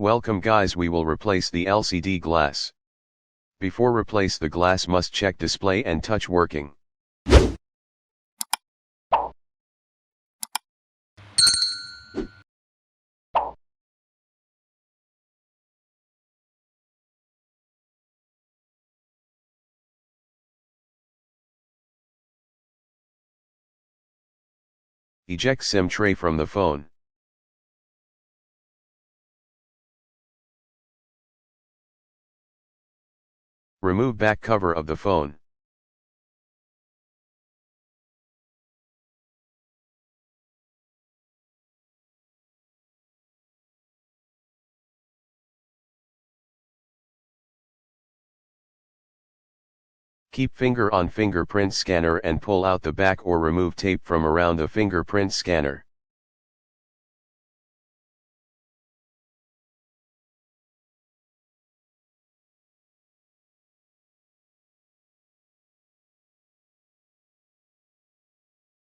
Welcome guys, we will replace the LCD glass. Before replace the glass must check display and touch working. Eject SIM tray from the phone. Remove back cover of the phone. Keep finger on fingerprint scanner and pull out the back or remove tape from around the fingerprint scanner.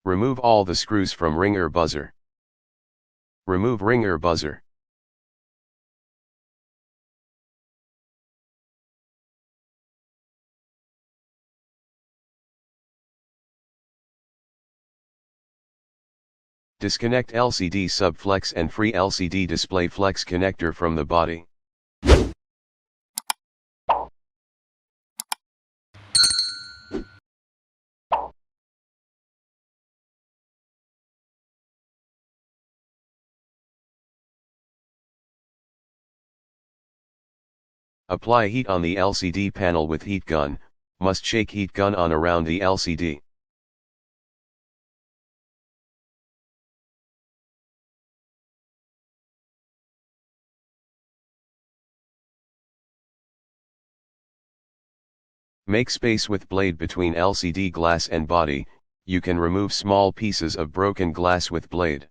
Remove all the screws from ringer buzzer. Remove ringer buzzer. Disconnect LCD subflex and free LCD display flex connector from the body. Apply heat on the LCD panel with heat gun, must shake heat gun on around the LCD. Make space with blade between LCD glass and body, you can remove small pieces of broken glass with blade.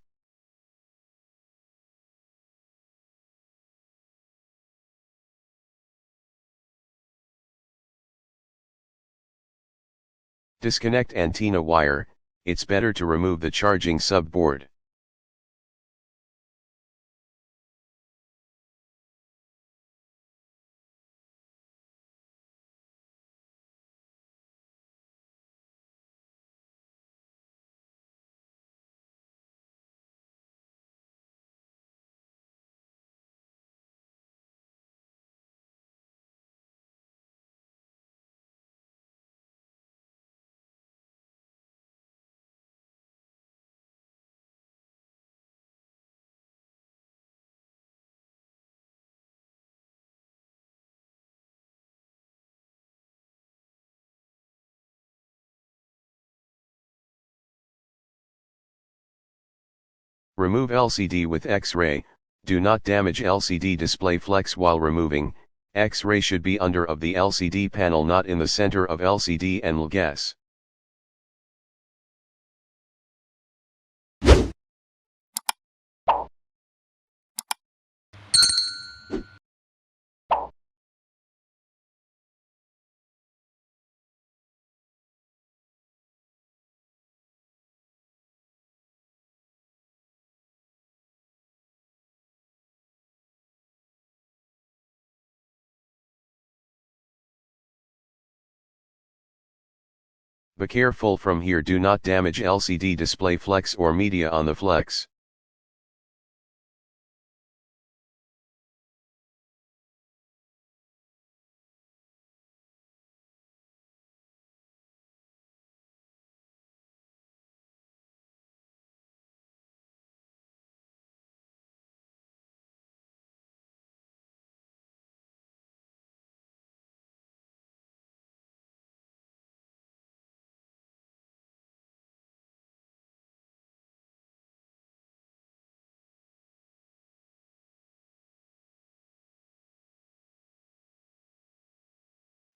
Disconnect antenna wire, it's better to remove the charging sub-board. Remove LCD with X-ray, do not damage LCD display flex while removing, X-ray should be under of the LCD panel, not in the center of LCD and LGS. Be careful from here, do not damage LCD display flex or media on the flex.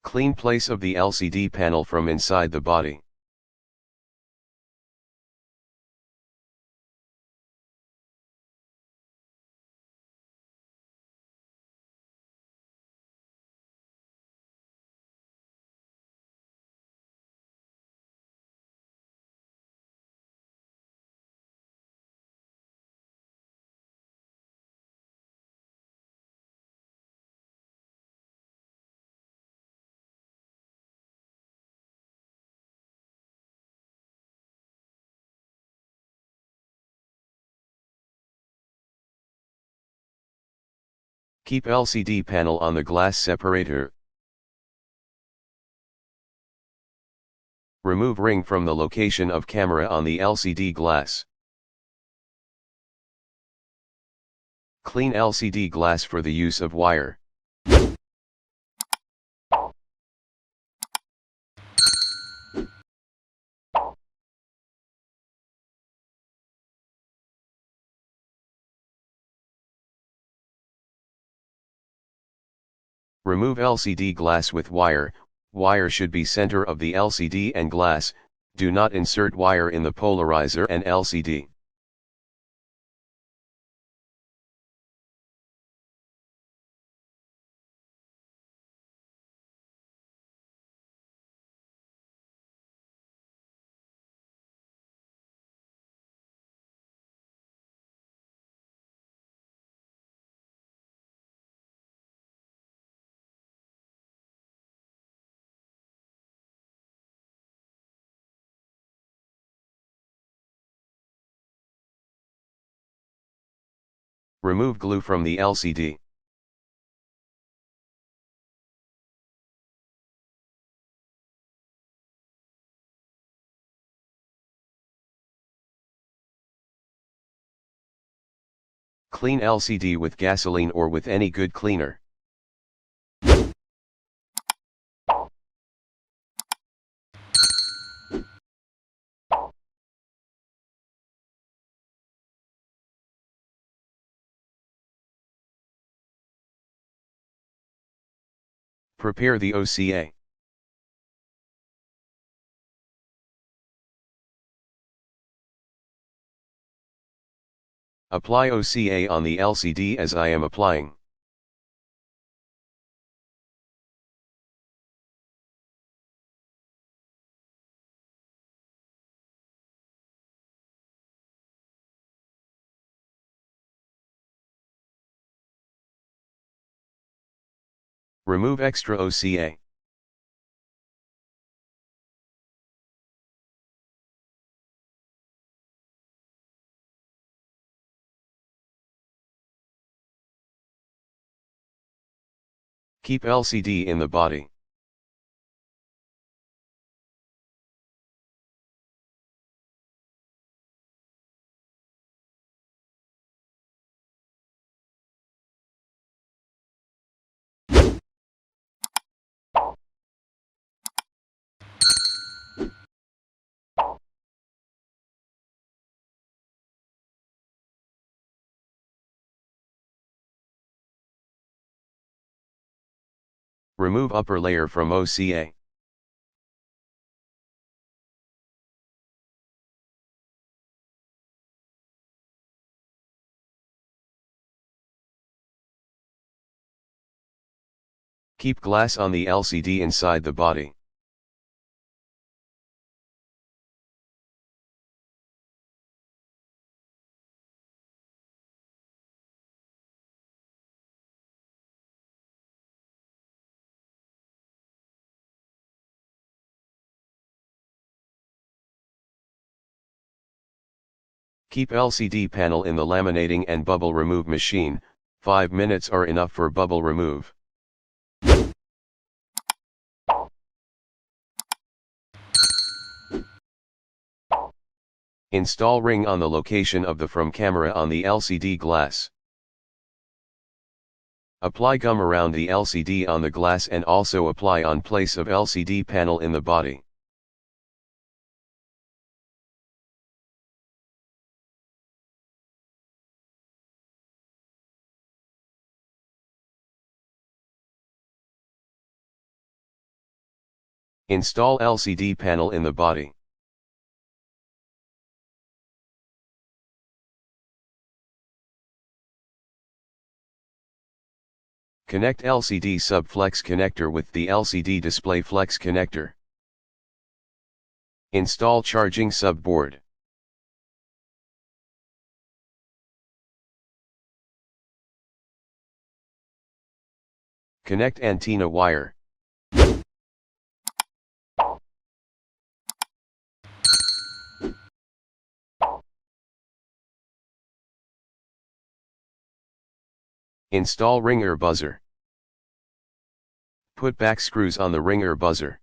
Clean place of the LCD panel from inside the body. Keep LCD panel on the glass separator. Remove ring from the location of camera on the LCD glass. Clean LCD glass for the use of wire. Remove LCD glass with wire. Wire should be center of the LCD and glass. Do not insert wire in the polarizer and LCD. Remove glue from the LCD. Clean LCD with gasoline or with any good cleaner. Prepare the OCA. Apply OCA on the LCD as I am applying. Remove extra OCA. Keep LCD in the body. Remove upper layer from OCA. Keep glass on the LCD inside the body. Keep LCD panel in the laminating and bubble remove machine. 5 minutes are enough for bubble remove. Install ring on the location of the from camera on the LCD glass. Apply gum around the LCD on the glass and also apply on place of LCD panel in the body. Install LCD panel in the body. Connect LCD sub flex connector with the LCD display flex connector. Install charging sub board. Connect antenna wire. Install ringer buzzer. Put back screws on the ringer buzzer.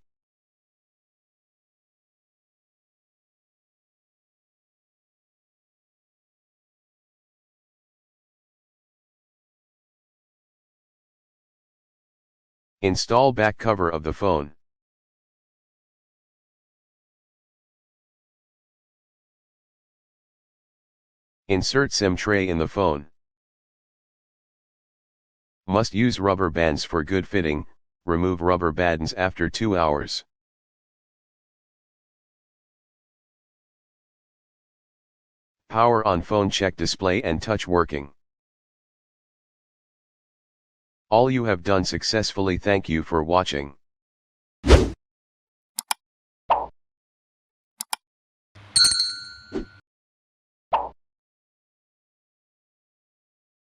Install back cover of the phone. Insert SIM tray in the phone. Must use rubber bands for good fitting, remove rubber bands after 2 hours. Power on phone, check display and touch working. All you have done successfully. Thank you for watching.